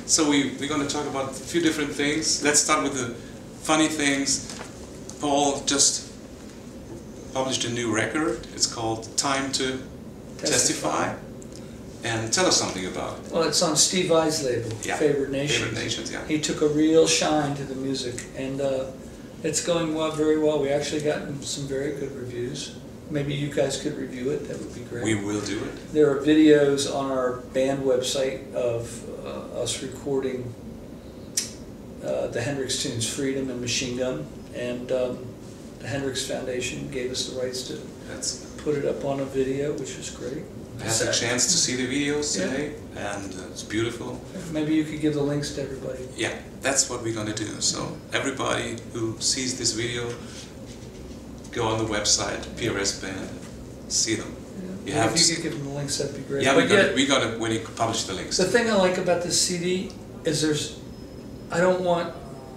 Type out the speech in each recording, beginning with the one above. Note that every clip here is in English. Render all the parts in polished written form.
So we're going to talk about a few different things. Let's start with the funny things. Paul just published a new record. It's called To Testify. And tell us something about it. Well, it's on Steve Vai's label, Yeah. Favorite Nations. Favorite Nations, yeah. He took a real shine to the music, and it's going very well. We actually gotten some very good reviews. Maybe you guys could review it. That would be great. We will do it. There are videos on our band website of us recording the Hendrix tunes Freedom and Machine Gun, and the Hendrix Foundation gave us the rights to put it up on a video, which was great. I had the chance to see the videos today, and it's beautiful. Maybe you could give the links to everybody. Yeah, that's what we're going to do. So everybody who sees this video, go on the website, PRS Band, see them. Yeah. If you could give them the links, that'd be great. Yeah, we got it when you publish the links. The thing I like about this CD is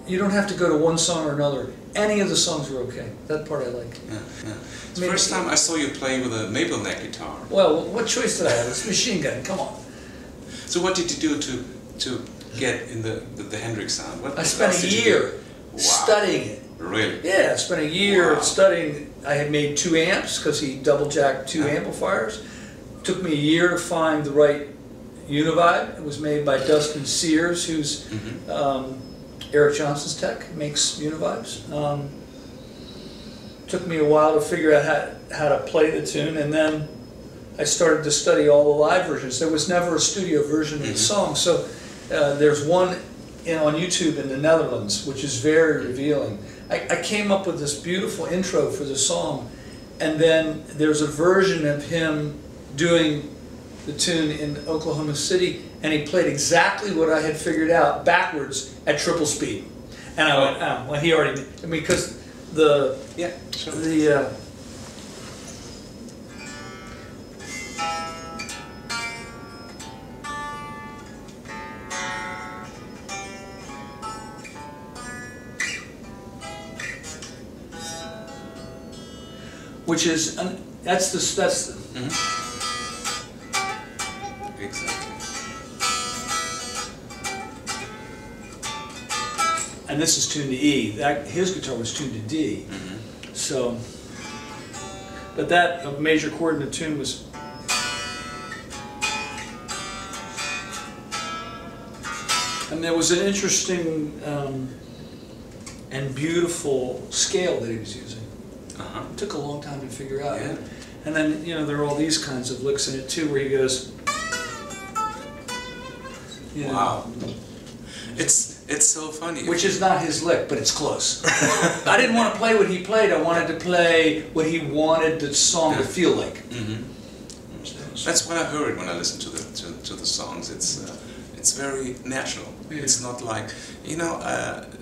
you don't have to go to one song or another. Any of the songs are okay. That part I like. Yeah, yeah. It's the first time I saw you playing with a maple neck guitar. Well, what choice did I have? It's Machine Gun, come on. So what did you do to get in the Hendrix sound? I spent a year studying it. Really? Yeah, I spent a year studying. I had made 2 amps because he double jacked 2 amplifiers. Took me a year to find the right Univibe. It was made by Dustin Sears, who's Eric Johnson's tech, makes Univibes. Took me a while to figure out how to play the tune, and then I started to study all the live versions. There was never a studio version of the song, so there's one on YouTube in the Netherlands, which is very revealing. I came up with this beautiful intro for the song, and then there's a version of him doing the tune in Oklahoma City, and he played exactly what I had figured out backwards at triple speed. And I went, oh, well, he already, I mean, because the, which is, that's the, Exactly. and this is tuned to E. His guitar was tuned to D. So, but that major chord in the tune was. And there was an interesting and beautiful scale that he was using. It took a long time to figure out. Yeah. And then, you know, there are all these kinds of licks in it too, where he goes. You know, wow. It's so funny. Which is not his lick, but it's close. I didn't want to play what he played. I wanted to play what he wanted the song to feel like. That's what I heard when I listened to the songs. It's very natural. Yeah. It's not like, you know,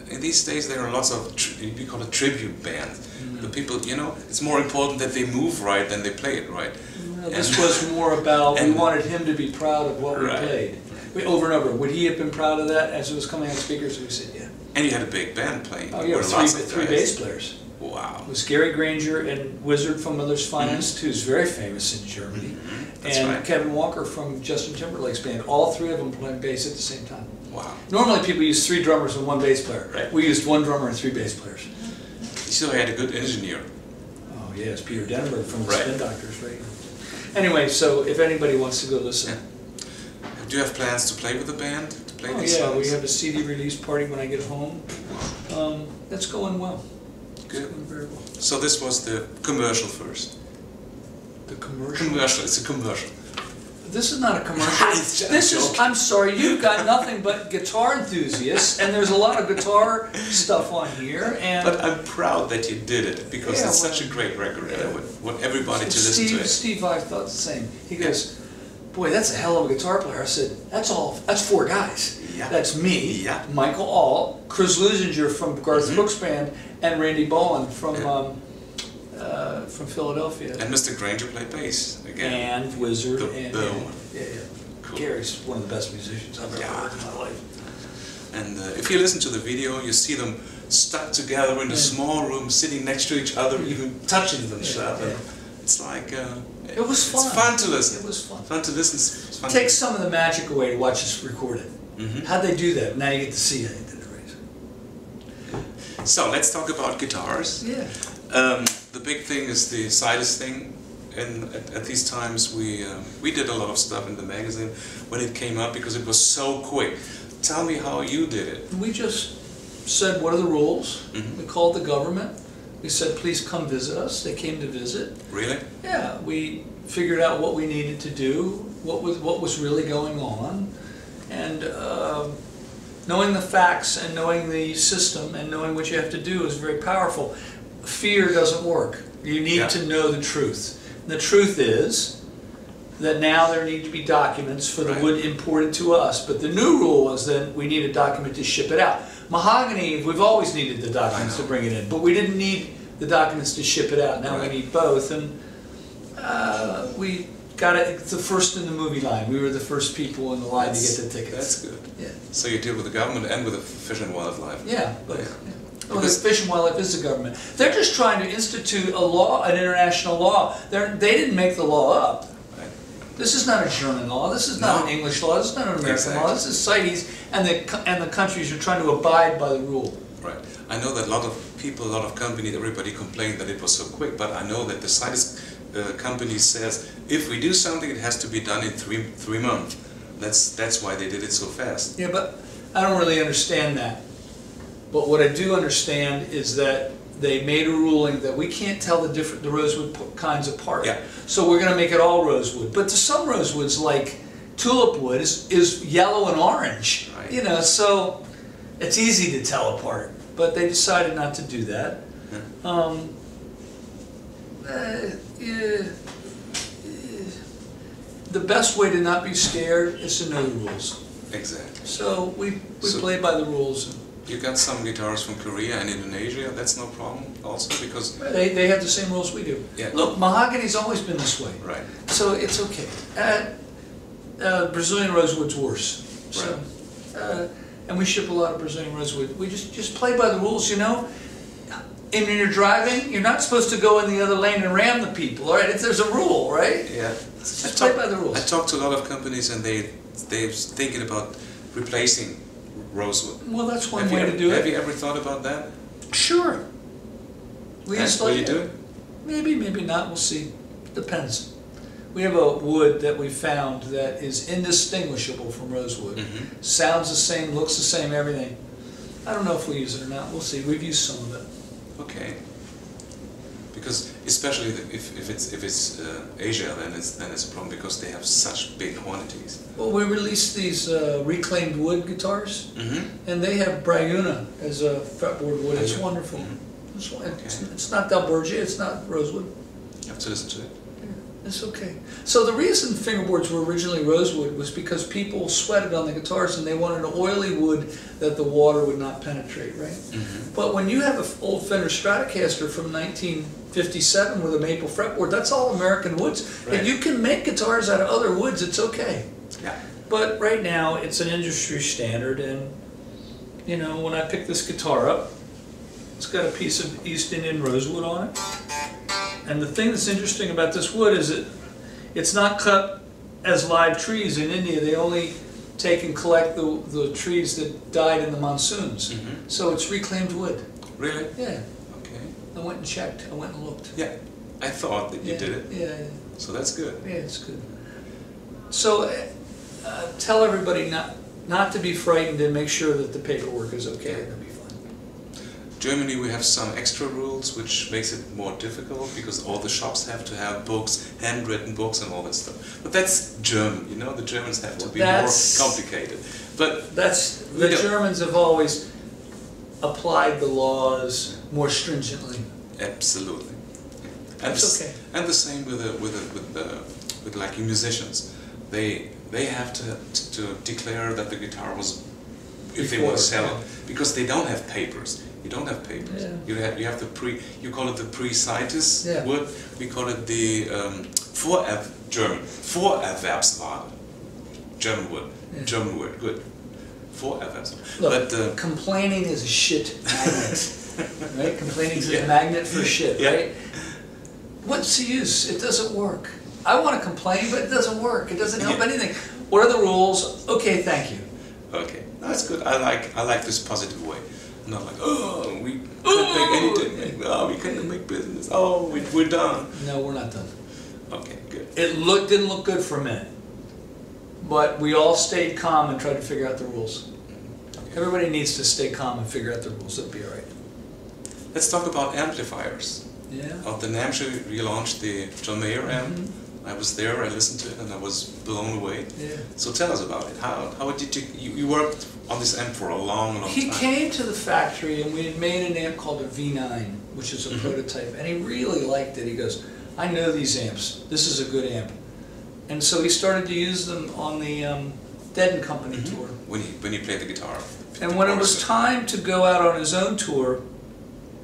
in these days there are lots of we call it tribute bands. The people, you know, it's more important that they move right than they play it right. Well, this was more about we wanted him to be proud of what we played. Over and over. Would he have been proud of that as it was coming on speakers? We said, yeah. And you had a big band playing. Oh yeah, three bass players. Wow. It was Gary Granger and Wizard from Mother's Finest, who's very famous in Germany, and Kevin Walker from Justin Timberlake's band. All 3 of them playing bass at the same time. Wow. Normally people use 3 drummers and 1 bass player. Right. We used 1 drummer and 3 bass players. You still had a good engineer. Oh yes, Peter Denberg from the Spin Doctors, right? Anyway, so if anybody wants to go listen. Do you have plans to play with the band? To play these songs? We have a CD release party when I get home. That's going well. Good. It's going very well. So this was the commercial first. The commercial? Commercial, it's a commercial. This is not a commercial. This is, I'm sorry, you've got nothing but guitar enthusiasts, and there's a lot of guitar stuff on here. And but I'm proud that you did it, because it's such a great record, and I would want everybody to listen to it. Steve Vai thought the same. He goes, boy, that's a hell of a guitar player. I said, that's 4 guys. Yeah. That's me, Michael Ault, Chris Lusinger from Garth Brooks Band, and Randy Bowen from Philadelphia. And Mr. Granger played bass again. And Wizard. Cool. Gary's one of the best musicians I've ever heard in my life. And if you listen to the video, you see them stuck together in a small room, sitting next to each other, even touching themselves. It's like it was fun. It's fun to listen. It was fun. Fun to listen. It's fun Take some of the magic away to watch us record it. How'd they do that? Now you get to see how they did it, right? So let's talk about guitars. Yeah. The big thing is the situs thing, and at these times we did a lot of stuff in the magazine when it came up because it was so quick. Tell me how you did it. We just said, what are the rules? We called the government. We said, please come visit us. They came to visit. Really? Yeah. We figured out what we needed to do, what was really going on, and knowing the facts and knowing the system and knowing what you have to do is very powerful. Fear doesn't work. You need to know the truth. And the truth is that now there need to be documents for the wood imported to us. But the new rule was that we need a document to ship it out. Mahogany, we've always needed the documents to bring it in, but we didn't need the documents to ship it out. Now we need both, and we got it. It's the first in the movie line. We were the first people in the line to get the tickets. That's good. Yeah. So you deal with the government and with the Fish and Wildlife. Yeah, but well, the Fish and Wildlife is the government. They're just trying to institute a law, an international law. They didn't make the law up. This is not a German law. This is not an English law. This is not an American law. This is CITES, and the countries are trying to abide by the rule. Right. I know that a lot of people, a lot of companies, everybody complained that it was so quick. But I know that the CITES company says if we do something, it has to be done in three months. That's why they did it so fast. Yeah, but I don't really understand that. But what I do understand is that they made a ruling that we can't tell the rosewood kinds apart. Yeah. So we're going to make it all rosewood. But to some rosewoods, like tulip wood, is yellow and orange. Right. You know, so it's easy to tell apart. But they decided not to do that. The best way to not be scared is to know the rules. Exactly. So we play by the rules. You got some guitars from Korea and Indonesia, that's no problem also, because they have the same rules we do. Yeah. Look, mahogany's always been this way. Right. So it's okay. Brazilian rosewood's worse. So, and we ship a lot of Brazilian rosewood. We just play by the rules, you know. And when you're driving, you're not supposed to go in the other lane and ram the people, all right? If there's a rule, right? Yeah. Just play by the rules. I talked to a lot of companies and they're thinking about replacing rosewood. Well, that's one way to do it. Have you ever thought about that? Sure. Will you do it? Maybe, maybe not. We'll see. Depends. We have a wood that we found that is indistinguishable from rosewood. Sounds the same, looks the same, everything. I don't know if we use it or not. We'll see. We've used some of it. Okay. Because especially if it's Asia, then it's a problem because they have such big quantities. Well, we released these reclaimed wood guitars, and they have Brayuna as a fretboard wood. It's wonderful. It's not Dalbergia, it's not rosewood. You have to listen to it. Yeah, it's okay. So the reason fingerboards were originally rosewood was because people sweated on the guitars and they wanted an oily wood that the water would not penetrate, right? But when you have an old Fender Stratocaster from 1957 with a maple fretboard, that's all American woods. If you can make guitars out of other woods, it's okay. Yeah. But right now, it's an industry standard, and you know, when I pick this guitar up, it's got a piece of East Indian rosewood on it. And the thing that's interesting about this wood is it's not cut as live trees in India. They only take and collect the trees that died in the monsoons. So it's reclaimed wood. Really? Yeah. Okay. I went and checked. I went and looked. Yeah. I thought that you did it. Yeah. So that's good. Yeah, it's good. So tell everybody not to be frightened and make sure that the paperwork is okay. It'll be fine. Germany, we have some extra rules which makes it more difficult because all the shops have to have books, handwritten books and all that stuff. But that's German, you know, the Germans have to be more complicated. But the Germans have always applied the laws more stringently. Absolutely. That's okay. And the same with like musicians. They have to declare that the guitar was, if they want to sell it, because they don't have papers. You don't have papers. Yeah. You have you call it the pre-CITES wood. We call it the Vorerwerbsware. German wood. Yeah. German word. Good. Vorerwerbsware. Look, but complaining is a shit magnet, right? Complaining is a magnet for shit, right? What's the use? It doesn't work. I want to complain, but it doesn't work. It doesn't help anything. What are the rules? Okay, thank you. Okay, that's good. I like this positive way. Not like, oh, we couldn't make anything. Oh, we couldn't make business. Oh, we're done. No, we're not done. Okay, good. It didn't look good for a minute, but we all stayed calm and tried to figure out the rules. Okay. Everybody needs to stay calm and figure out the rules. It'll be all right. Let's talk about amplifiers. Yeah. At the NAMM show, you launched the John Mayer amp. I was there, I listened to it, and I was blown away. Yeah. So tell us about it. How did you worked on this amp for a long time? He came to the factory, and we had made an amp called a V9, which is a prototype, and he really liked it. He goes, I know these amps. This is a good amp. And so he started to use them on the Dead & Company tour. When he played the guitar. And when it was time to go out on his own tour,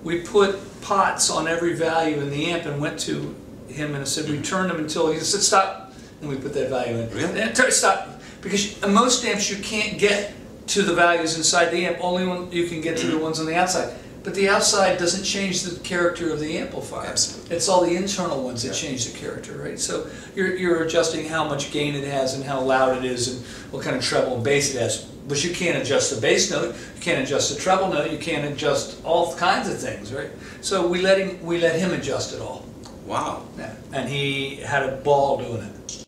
we put pots on every value in the amp and went to him and I said, we turned them until he said, stop. And we put that value in. Really? Stop. Because in most amps you can't get to the values inside the amp. Only when you can get to the ones on the outside. But the outside doesn't change the character of the amplifier. Absolutely. It's all the internal ones that change the character, right? So you're adjusting how much gain it has and how loud it is and what kind of treble and bass it has. But you can't adjust the bass note, you can't adjust the treble note, you can't adjust all kinds of things, right? So we let him adjust it all. Wow. Yeah. And he had a ball doing it.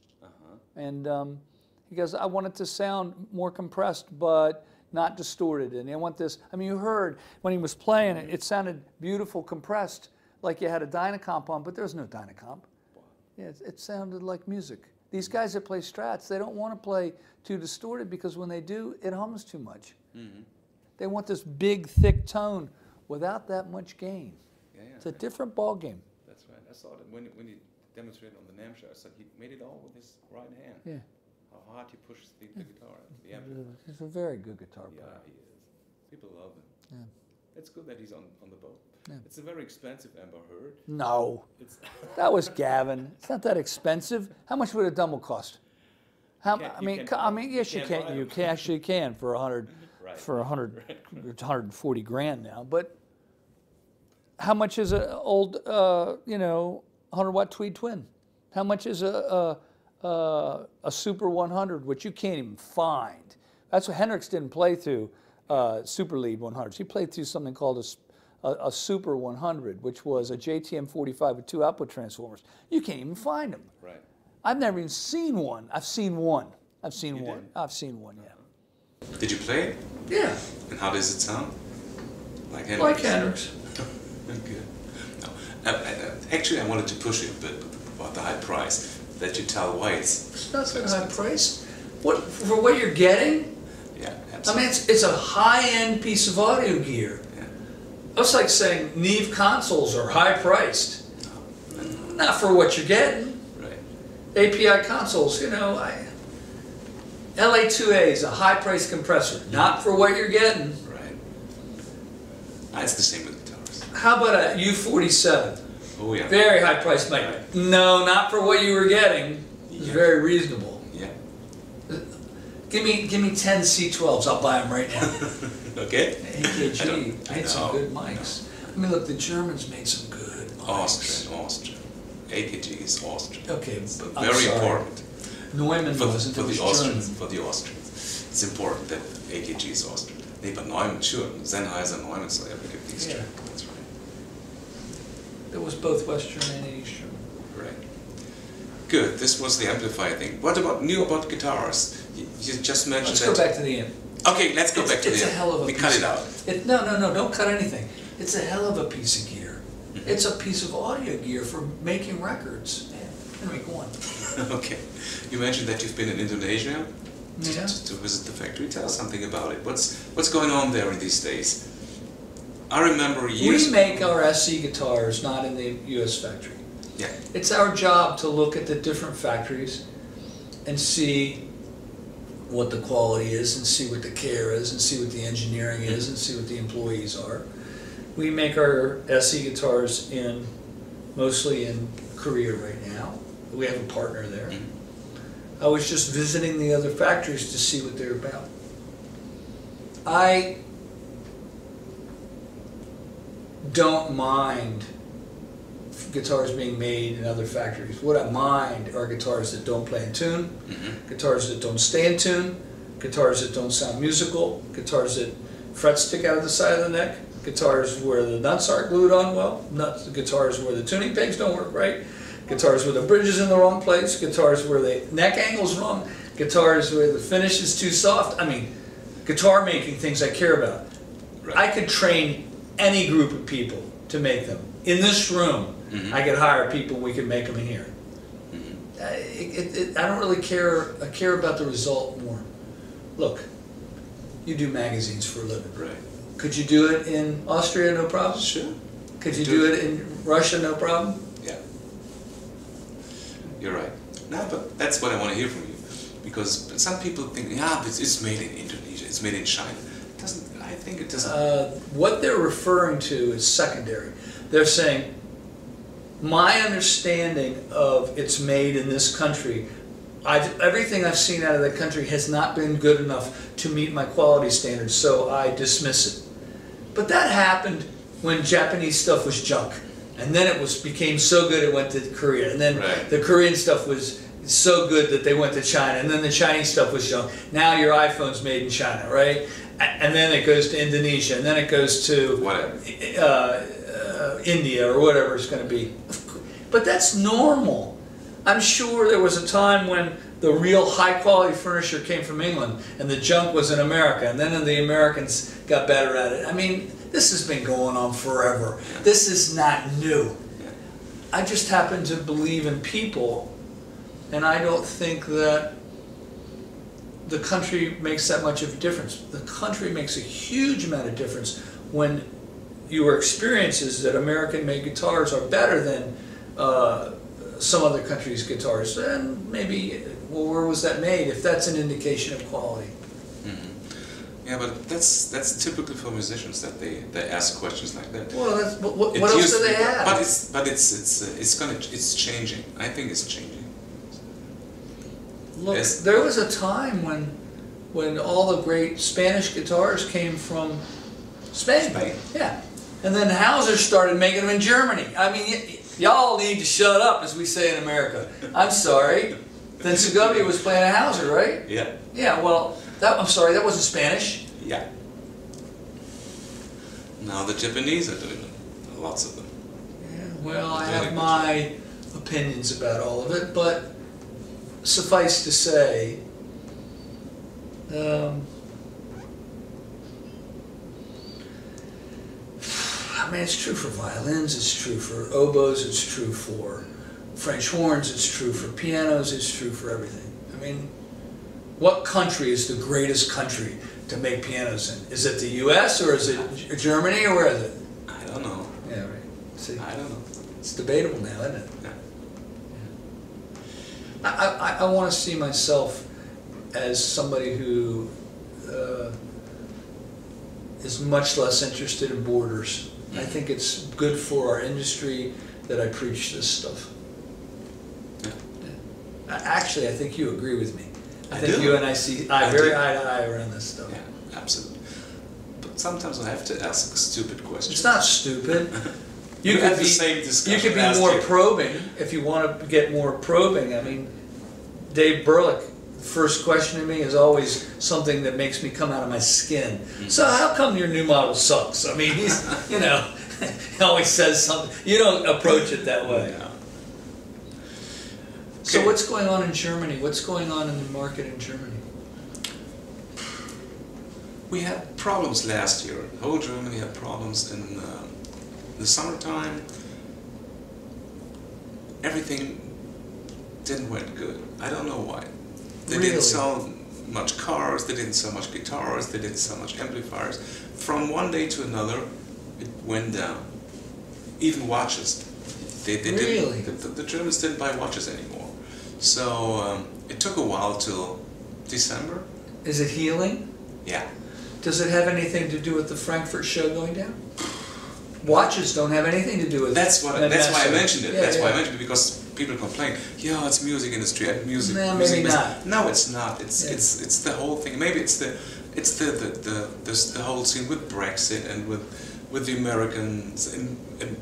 And he goes, I want it to sound more compressed, but not distorted. And I want this, I mean, you heard when he was playing it, it sounded beautiful, compressed, like you had a Dynacomp on, but there's no Dynacomp. Yeah, it sounded like music. These guys that play Strats, they don't want to play too distorted because when they do, it hums too much. They want this big, thick tone without that much gain. Yeah, yeah. It's a different ball game. That's right. I saw that when he demonstrated on the NAMM show. I said he made it all with his right hand. Yeah. How hard he pushes the guitar, the amplifier. He's a very good guitar player. Yeah, he is. People love him. Yeah. It's good that he's on the boat. Yeah. It's a very expensive amp, I heard. No. That was Gavin. It's not that expensive. How much would a Dumble cost? I mean, yes, you can. You actually can for 100, for 140 grand now. But how much is an old, 100-watt Tweed Twin? How much is a Super 100, which you can't even find? That's what Hendrix didn't play through Super Lead 100s. He played through something called a Super 100, which was a JTM 45 with 2 output transformers. You can't even find them. Right. I've never even seen one. I've seen one. I've seen one. I've seen one, yeah. Did you play it? Yeah. And how does it sound? Like Hendrix? Like Hendrix. Good. No. Actually, I wanted to push it a bit about the high price. That you tell why it's not so high price. What for what you're getting? Yeah, absolutely. I mean, it's a high-end piece of audio gear. Yeah. That's like saying Neve consoles are high-priced. No. Not for what you're getting. Right. API consoles, LA2A is a high-priced compressor. Not for what you're getting. Right. It's the same with guitars. How about a U47? Oh yeah. Very high price mic. Right. No, not for what you were getting. It's very reasonable. Yeah. Give me 10 C12s. I'll buy them right now. Okay. AKG made some good mics. I mean, look, the Germans made some good mics. Austrian. AKG is Austrian. Okay, very important. Neumann wasn't. For the Austrians. For the Austrians, it's important that AKG is Austrian. Nee, but Neumann, sure. Sennheiser, Neumann, so every these two. That's right. It was both Western and Eastern. Right. Good. This was the amplifier thing. What about guitars? You just mentioned that. Let's go back to the amp. Okay, let's go back to the amp. It's a hell of a piece. We cut it out. No, don't cut anything. It's a hell of a piece of gear. It's a piece of audio gear for making records. Anyway, go on. Okay. You mentioned that you've been in Indonesia to visit the factory. Tell us something about it. What's going on there in these days? I remember years ago. We make our SE guitars not in the U.S. factory. Yeah. It's our job to look at the different factories and see what the quality is and see what the care is and see what the engineering is and see what the employees are. We make our SE guitars mostly in Korea right now. We have a partner there. I was just visiting the other factories to see what they're about. I don't mind guitars being made in other factories. What I mind are guitars that don't play in tune, guitars that don't stay in tune, guitars that don't sound musical, guitars that frets stick out of the side of the neck, guitars where the nuts aren't glued on well, guitars where the tuning pegs don't work right, guitars where the bridge is in the wrong place, guitars where the neck angle's wrong, guitars where the finish is too soft. I mean, guitar making things I care about. Right. I could train any group of people to make them. In this room, I could hire people, we could make them in here. I don't really care. I care about the result more. Look, you do magazines for a living. Right. Could you do it in Austria, no problem? Sure. Could you do it in Russia, no problem? Yeah. You're right. No, but that's what I want to hear from you. Because some people think, yeah, but it's made in Indonesia, it's made in China. It doesn't, I think it doesn't. What they're referring to is secondary. They're saying, my understanding of it's made in this country, everything I've seen out of that country has not been good enough to meet my quality standards, so I dismiss it. But that happened when Japanese stuff was junk. And then it became so good it went to Korea. And then the Korean stuff was so good that they went to China. And then the Chinese stuff was junk. Now your iPhone's made in China, right? And then it goes to Indonesia. And then it goes to India or whatever it's going to be. But that's normal. I'm sure there was a time when the real high quality furniture came from England and the junk was in America. And then the Americans got better at it. I mean, this has been going on forever. This is not new. I just happen to believe in people, and I don't think that the country makes that much of a difference. The country makes a huge amount of difference when your experiences that American-made guitars are better than some other countries' guitars. And maybe, well, where was that made? If that's an indication of quality. Yeah, but that's typical for musicians that they ask questions like that. Well, what else do they have? But it's changing. I think it's changing. Look, there was a time when all the great Spanish guitars came from Spain. Yeah, and then Hauser started making them in Germany. I mean, y'all need to shut up, as we say in America. I'm sorry. Then Segovia was playing a Hauser, right? Yeah. Yeah. Well. I'm sorry, that wasn't Spanish. Yeah. Now the Japanese are doing it. Lots of them. Yeah, well, I have my opinions about all of it, but suffice to say, I mean, it's true for violins, it's true for oboes, it's true for French horns, it's true for pianos, it's true for everything. I mean, what country is the greatest country to make pianos in? Is it the U.S. or is it Germany or where is it? I don't know. Yeah, right. See, I don't know. It's debatable now, isn't it? Yeah. I want to see myself as somebody who is much less interested in borders. I think it's good for our industry that I preach this stuff. Yeah. Actually, I think you agree with me. I think you and I see very eye to eye around this stuff. Yeah, absolutely. But sometimes I have to ask stupid questions. It's not stupid. You could be more probing if you want to get more probing. I mean, Dave Burlick, the first question to me is always something that makes me come out of my skin. So how come your new model sucks? I mean, he's, you know, he always says something. You don't approach it that way. Yeah. So what's going on in Germany? What's going on in the market in Germany? We had problems last year. The whole Germany had problems in the summertime. Everything didn't went good. I don't know why. They didn't sell much cars, they didn't sell much guitars, they didn't sell much amplifiers. From one day to another, it went down. Even watches. Really? The Germans didn't buy watches anymore. So it took a while till December. Is it healing? Yeah. Does it have anything to do with the Frankfurt show going down? Watches don't have anything to do with that's why I mentioned it. Yeah, that's why I mentioned it, because people complain, yeah, it's music industry and music. No, music maybe not. No, it's not. It's the whole thing. Maybe it's the whole scene with Brexit and with the Americans and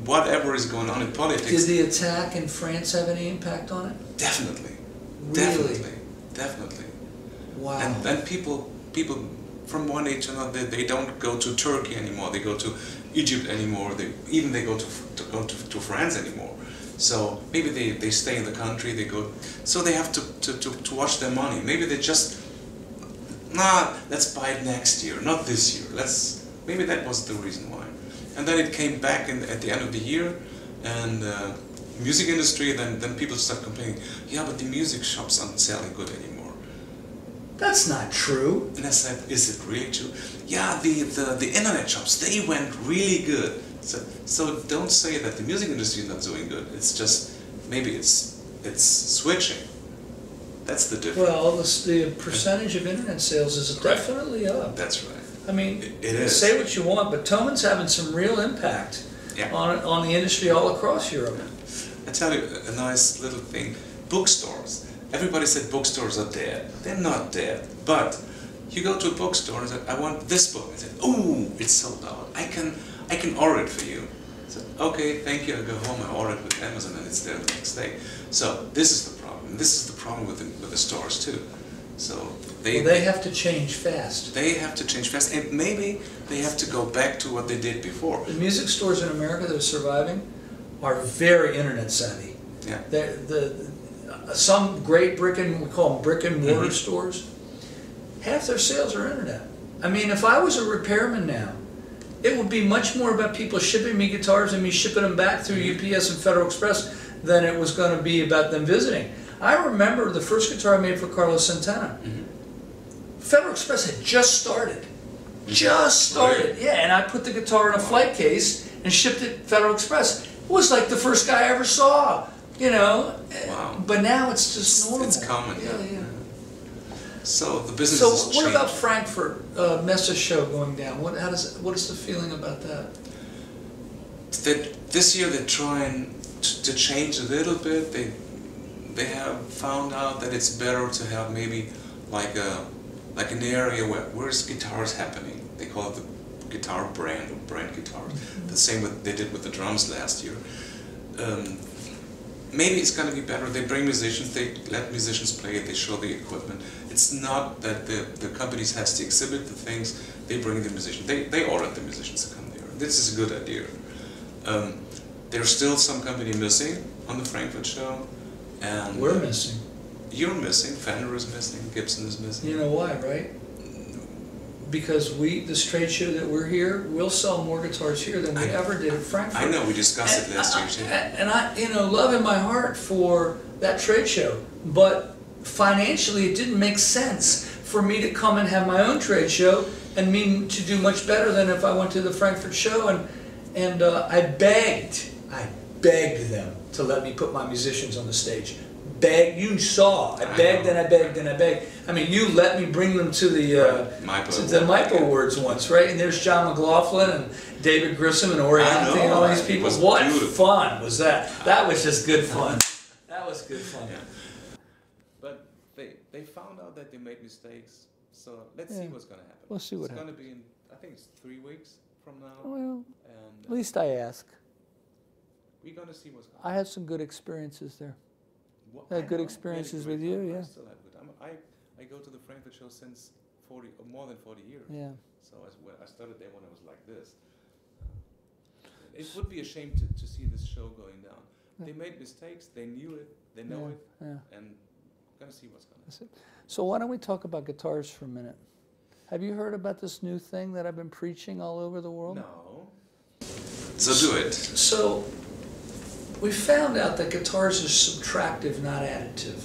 whatever is going on in politics. Did the attack in France have any impact on it? Definitely. Really? Definitely. Wow. And then people from one age to another, they don't go to Turkey anymore. They go to Egypt anymore. They go to France anymore. So maybe they stay in the country. They go. So they have to watch their money. Maybe they just let's buy it next year, not this year. Maybe that was the reason why. And then it came back at the end of the year, and music industry. Then people start complaining. Yeah, but the music shops aren't selling good anymore. That's not true. And I said, is it really true? Yeah, the internet shops, they went really good. So don't say that the music industry is not doing good. It's just, maybe it's switching. That's the difference. Well, the percentage of internet sales is definitely up. That's right. I mean, it is. Say what you want, but Thoman's having some real impact on the industry all across Europe. I tell you a nice little thing. Bookstores. Everybody said bookstores are dead. They're not dead. But you go to a bookstore and say, I want this book. I said, oh, it's sold out. I can order it for you. I said, okay, thank you. I go home, I order it with Amazon, and it's there the next day. So this is the problem. This is the problem with the stores too. So they have to change fast. They have to change fast, and maybe they have to go back to what they did before. The music stores in America that are surviving are very internet savvy. Yeah. Some great we call them brick and mortar stores, half their sales are internet. I mean, if I was a repairman now, it would be much more about people shipping me guitars and me shipping them back through UPS and Federal Express than it was going to be about them visiting. I remember the first guitar I made for Carlos Santana. Federal Express had just started. Just started, yeah, and I put the guitar in a flight case and shipped it Federal Express. It was like the first guy I ever saw. You know, but now it's just normal. It's common. Yeah. So the business is changing. What about Frankfurt Messe show going down? What is the feeling about that? This year they're trying to change a little bit. They have found out that it's better to have maybe like an area where's guitars happening. They call it the guitar brand or brand guitars. The same what they did with the drums last year. Maybe it's going to be better. They bring musicians, they let musicians play it, they show the equipment. It's not that the companies has to exhibit the things, they bring the musicians. They order the musicians to come there. This is a good idea. There's still some company missing on the Frankfurt show. And we're missing. You're missing, Fender is missing, Gibson is missing. You know why, right? Because this trade show that we're here, we'll sell more guitars here than we ever did at Frankfurt. I know, we discussed it last year. And I, love in my heart for that trade show, but financially it didn't make sense for me to come and have my own trade show and me to do much better than if I went to the Frankfurt show. And I begged them to let me put my musicians on the stage. You saw. I begged and I begged and I begged. I mean, you let me bring them to the MIPA Awards once, right? And there's John McLaughlin and David Grissom and Oriente and all these people. What fun was that? That was just good fun. That was good fun. Yeah. But they found out that they made mistakes. So let's see what's going to happen. We'll see what happens. It's going to be in, I think it's 3 weeks from now. Well, and, at least I ask. We're going to see what's going to happen. I had some good experiences there. I had good experiences with you, yeah. I still have good. I go to the Frankfurt show since more than 40 years. Yeah. So I started there when I was like this. It would be a shame to see this show going down. They made mistakes. They knew it. They know it. Yeah. And gonna see what's gonna happen. So why don't we talk about guitars for a minute? Have you heard about this new thing that I've been preaching all over the world? No. So do it. So we found out that guitars are subtractive, not additive.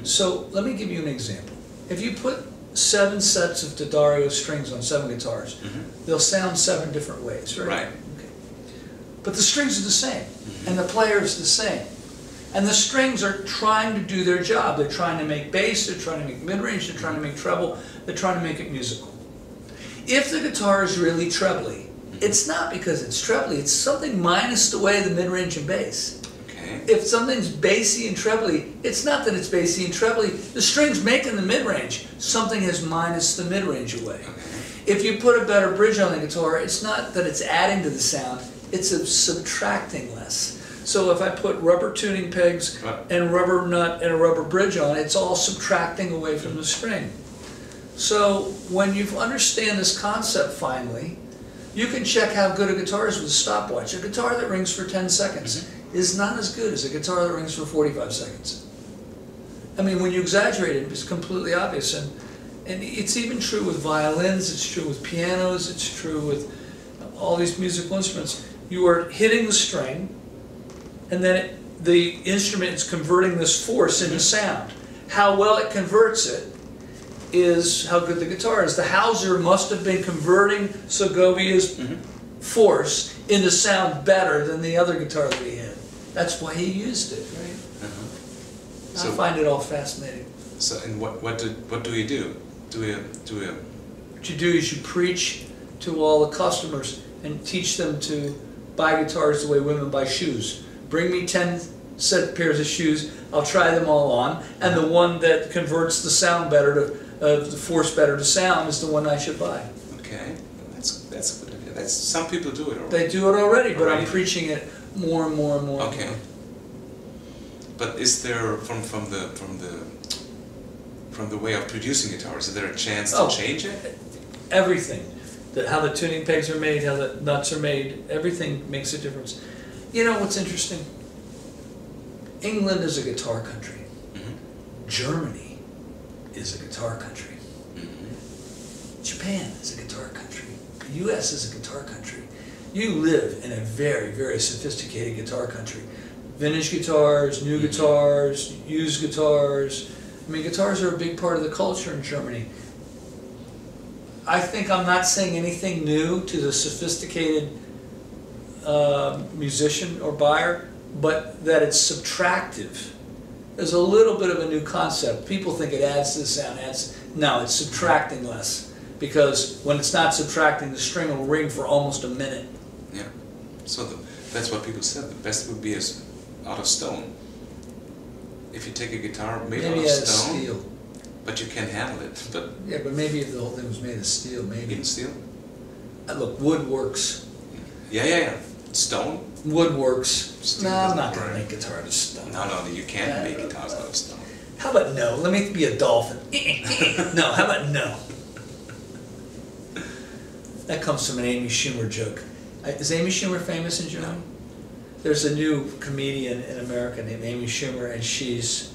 So let me give you an example. If you put 7 sets of D'Addario strings on 7 guitars, they'll sound 7 different ways, right? Right. Okay. But the strings are the same, and the player is the same. And the strings are trying to do their job. They're trying to make bass, they're trying to make mid-range, they're trying to make treble, they're trying to make it musical. If the guitar is really trebly, it's not because it's trebly, it's something minus the way the mid-range and bass. Okay. If something's bassy and trebly, it's not that it's bassy and trebly, the string's making the mid-range, something has minus the mid-range away. Okay. If you put a better bridge on the guitar, it's not that it's adding to the sound, it's subtracting less. So if I put rubber tuning pegs and rubber nut and a rubber bridge on, it's all subtracting away from the string. So when you understand this concept finally, you can check how good a guitar is with a stopwatch. A guitar that rings for 10 seconds is not as good as a guitar that rings for 45 seconds. I mean, when you exaggerate it, it's completely obvious. And it's even true with violins, it's true with pianos, it's true with all these musical instruments. You are hitting the string, and then the instrument is converting this force into sound. How well it converts it is how good the guitar is. The Hauser must have been converting Segovia's force into sound better than the other guitar that he had. That's why he used it, right? So I find it all fascinating. So, and what do you do? What you do is you preach to all the customers and teach them to buy guitars the way women buy shoes. Bring me 10 set pairs of shoes, I'll try them all on, and the one that converts the sound better to the force better to sound is the one I should buy. Okay, that's a good idea. Some people do it already. They do it already, but I'm preaching it more and more and more. Okay. But is there from the way of producing guitars, is there a chance to change it? Everything. How the tuning pegs are made, how the nuts are made, everything makes a difference. You know what's interesting? England is a guitar country. Germany is a guitar country. Japan is a guitar country. The US is a guitar country. You live in a very, very sophisticated guitar country. Vintage guitars, new guitars, used guitars. I mean, guitars are a big part of the culture in Germany. I think I'm not saying anything new to the sophisticated musician or buyer, but that it's subtractive is a little bit of a new concept. People think it adds to the sound. No, it's subtracting less, because when it's not subtracting, the string will ring for almost a minute. Yeah, so that's what people said. The best would be out of stone. If you take a guitar made out of stone, steel. But you can handle it. But yeah, but maybe if the whole thing was made of steel, maybe. Even steel? Look, wood works. Yeah. Stone? Wood works. Steel no, I'm not going to make guitar out of stone. No, you can't make guitars out of stone. How about no? Let me be a dolphin. No, how about no? That comes from an Amy Schumer joke. Is Amy Schumer famous in Germany? No. There's a new comedian in America named Amy Schumer, and she's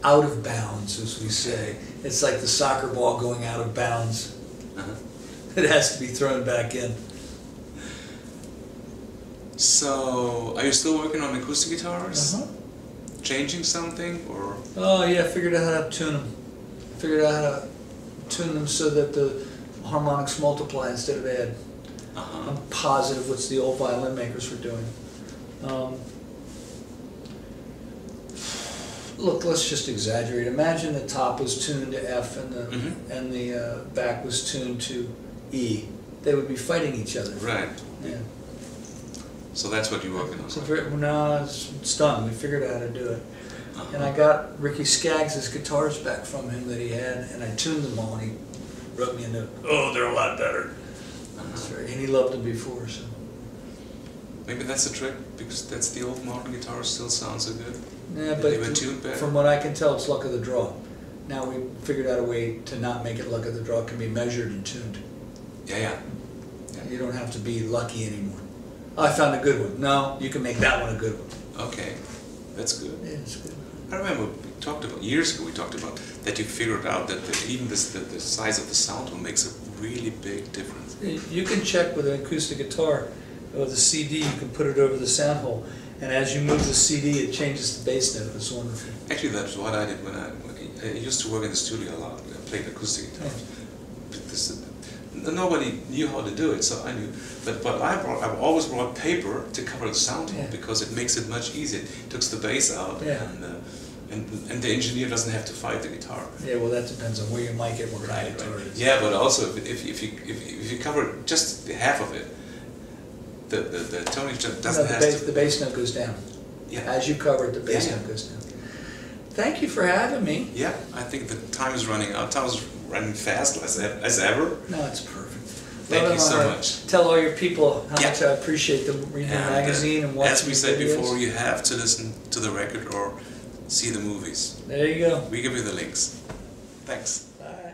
out of bounds, as we say. It's like the soccer ball going out of bounds. It has to be thrown back in. So, are you still working on acoustic guitars? Changing something, or? Oh yeah, figured out how to tune them. Figured out how to tune them so that the harmonics multiply instead of add. I'm positive what's the old violin makers were doing. Look, let's just exaggerate. Imagine the top was tuned to F and the back was tuned to E. They would be fighting each other. Right. Yeah. So that's what you're working on. No, it's done. We figured out how to do it. And I got Ricky Skaggs' guitars back from him that he had, and I tuned them all, and he wrote me a note. Oh, they're a lot better. And he loved them before, so. Maybe that's the trick, because that's the old modern guitar still sounds so good. Yeah, but from what I can tell, it's luck of the draw. Now we figured out a way to not make it luck of the draw. It can be measured and tuned. Yeah. You don't have to be lucky anymore. Oh, I found a good one. No, you can make that one a good one. Okay, that's good. Yeah, it's good. I remember years ago we talked about that you figured out that even the size of the sound hole makes a really big difference. You can check with an acoustic guitar. With a CD, you can put it over the sound hole, and as you move the CD, it changes the bass note. It's wonderful. Actually, that's what I did when I used to work in the studio a lot. I played acoustic guitars. Nobody knew how to do it, so I knew. But I've always brought paper to cover the sound hole because it makes it much easier. It takes the bass out, and the engineer doesn't have to fight the guitar. Yeah, well, that depends on where you mic it, what kind of guitar it is. Yeah, but also if you cover just half of it, the toning doesn't have the bass note goes down. Yeah. As you cover it, the bass note goes down. Thank you for having me. Yeah, I think the time is running out. Time is running fast as ever. No, it's perfect. Thank you so much. Tell all your people how much I appreciate them reading the magazine and watching. As we said videos. before, you have to listen to the record or see the movies. There you go. We give you the links. Thanks. Bye.